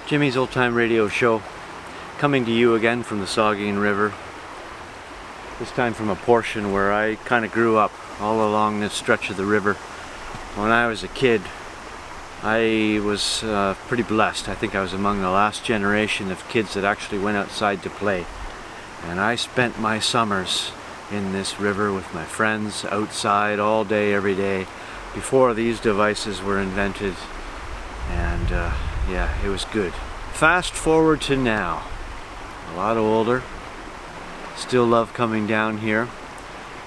Jimmy's Old Time Radio Show, coming to you again from the Saugeen River. This time from a portion where I kind of grew up, all along this stretch of the river. When I was a kid, I was pretty blessed. I think I was among the last generation of kids that actually went outside to play. And I spent my summers in this river with my friends, outside all day, every day, before these devices were invented. And yeah, it was good. Fast forward to now. A lot older. Still love coming down here.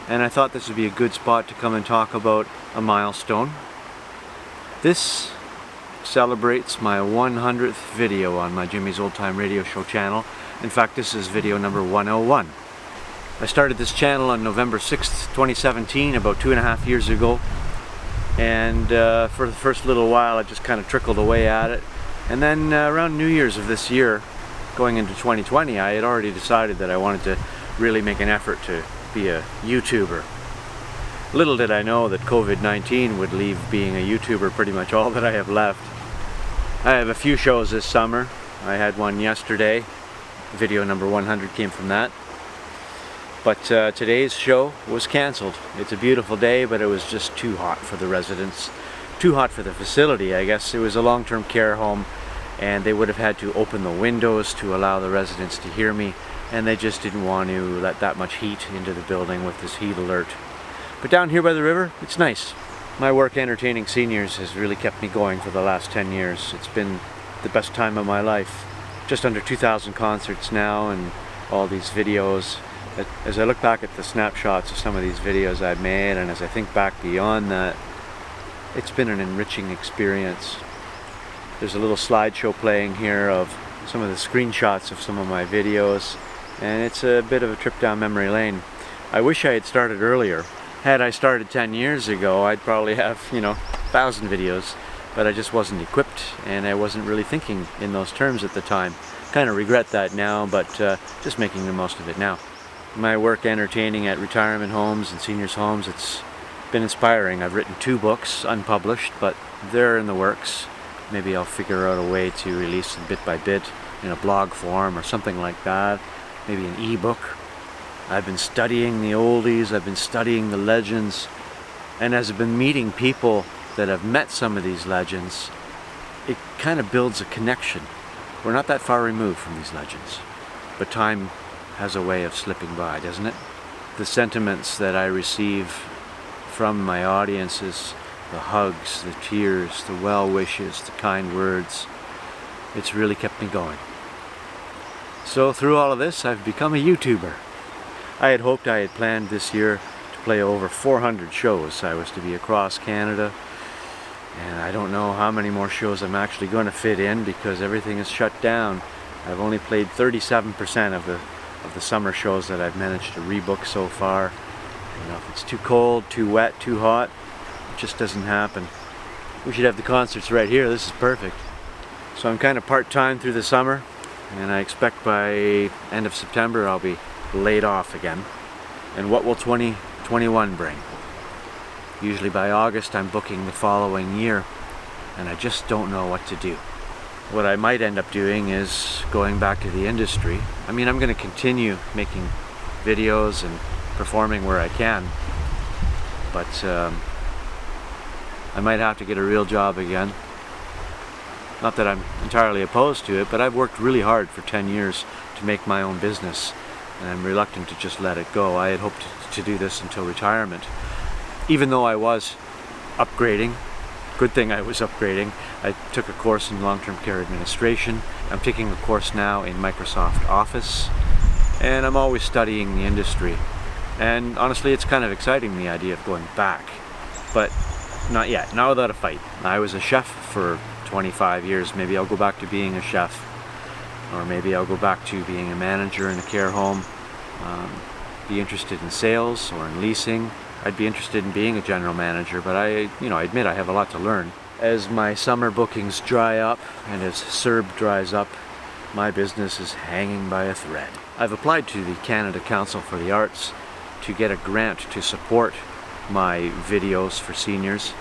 And I thought this would be a good spot to come and talk about a milestone. This celebrates my 100th video on my Jimmy's Old Time Radio Show channel. In fact, this is video number 101. I started this channel on November 6th, 2017, about 2.5 years ago. And for the first little while I just kind of trickled away at it. And then around New Year's of this year, going into 2020, I had already decided that I wanted to really make an effort to be a YouTuber. Little did I know that COVID-19 would leave being a YouTuber pretty much all that I have left. I have a few shows this summer. I had one yesterday. Video number 100 came from that. But today's show was cancelled. It's a beautiful day, but it was just too hot for the residents. Too hot for the facility, I guess. It was a long-term care home, and they would have had to open the windows to allow the residents to hear me, and they just didn't want to let that much heat into the building with this heat alert. But down here by the river, it's nice. My work entertaining seniors has really kept me going for the last 10 years. It's been the best time of my life. Just under 2,000 concerts now, and all these videos. As I look back at the snapshots of some of these videos I've made, and as I think back beyond that, it's been an enriching experience. There's a little slideshow playing here of some of the screenshots of some of my videos, and it's a bit of a trip down memory lane. I wish I had started earlier. Had I started 10 years ago, I'd probably have, 1,000 videos, but I just wasn't equipped, and I wasn't really thinking in those terms at the time. Kind of regret that now, but just making the most of it now. My work entertaining at retirement homes and seniors homes, it's been inspiring. I've written 2 books, unpublished, but they're in the works. Maybe I'll figure out a way to release them bit by bit in a blog form or something like that. Maybe an ebook. I've been studying the oldies, I've been studying the legends, and as I've been meeting people that have met some of these legends, it kind of builds a connection. We're not that far removed from these legends, but time has a way of slipping by, doesn't it? The sentiments that I receive from my audiences, the hugs, the tears, the well wishes, the kind words, it's really kept me going. So through all of this, I've become a YouTuber. I had hoped, I had planned this year to play over 400 shows. I was to be across Canada, and I don't know how many more shows I'm actually going to fit in because everything is shut down. I've only played 37% of the summer shows that I've managed to rebook so far. If it's too cold, too wet, too hot, it just doesn't happen. We should have the concerts right here. This is perfect. So I'm kind of part-time through the summer, and I expect by end of September I'll be laid off again. And what will 2021 bring? Usually by August I'm booking the following year, and I just don't know what to do. What I might end up doing is going back to the industry. I mean, I'm going to continue making videos and performing where I can, but I might have to get a real job again. Not that I'm entirely opposed to it, but I've worked really hard for 10 years to make my own business, and I'm reluctant to just let it go. I had hoped to do this until retirement. Even though I was upgrading, good thing I was upgrading. I took a course in long-term care administration. I'm taking a course now in Microsoft Office, and I'm always studying the industry. And honestly, it's kind of exciting, the idea of going back, but not yet, not without a fight. I was a chef for 25 years. Maybe I'll go back to being a chef, or maybe I'll go back to being a manager in a care home, be interested in sales or in leasing. I'd be interested in being a general manager, but I admit I have a lot to learn. As my summer bookings dry up and as CERB dries up, my business is hanging by a thread. I've applied to the Canada Council for the Arts to get a grant to support my videos for seniors.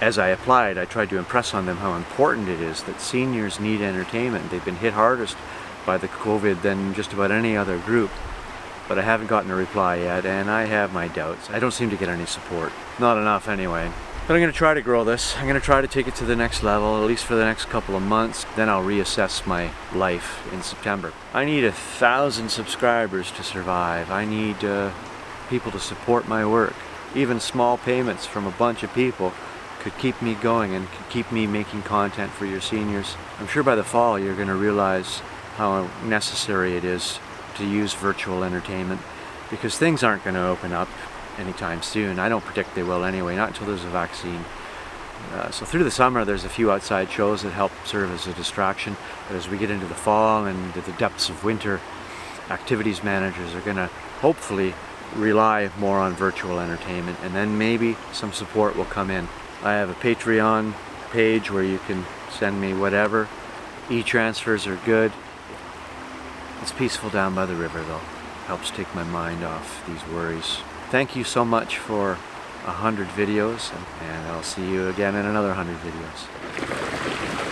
as I applied, I tried to impress on them how important it is that seniors need entertainment. They've been hit hardest by the COVID than just about any other group. But I haven't gotten a reply yet, and I have my doubts. I don't seem to get any support. Not enough anyway. But I'm going to try to grow this. I'm going to try to take it to the next level, at least for the next couple of months. Then I'll reassess my life in September. I need 1,000 subscribers to survive. I need people to support my work. Even small payments from a bunch of people could keep me going and could keep me making content for your seniors. I'm sure by the fall you're going to realize how necessary it is to use virtual entertainment, because things aren't going to open up anytime soon. I don't predict they will anyway, not until there's a vaccine. So through the summer there's a few outside shows that help serve as a distraction, but as we get into the fall and into the depths of winter, activities managers are going to hopefully rely more on virtual entertainment, and then maybe some support will come in. I have a Patreon page where you can send me whatever. E-transfers are good. It's peaceful down by the river though. Helps take my mind off these worries. Thank you so much for 100 videos, and I'll see you again in another 100 videos.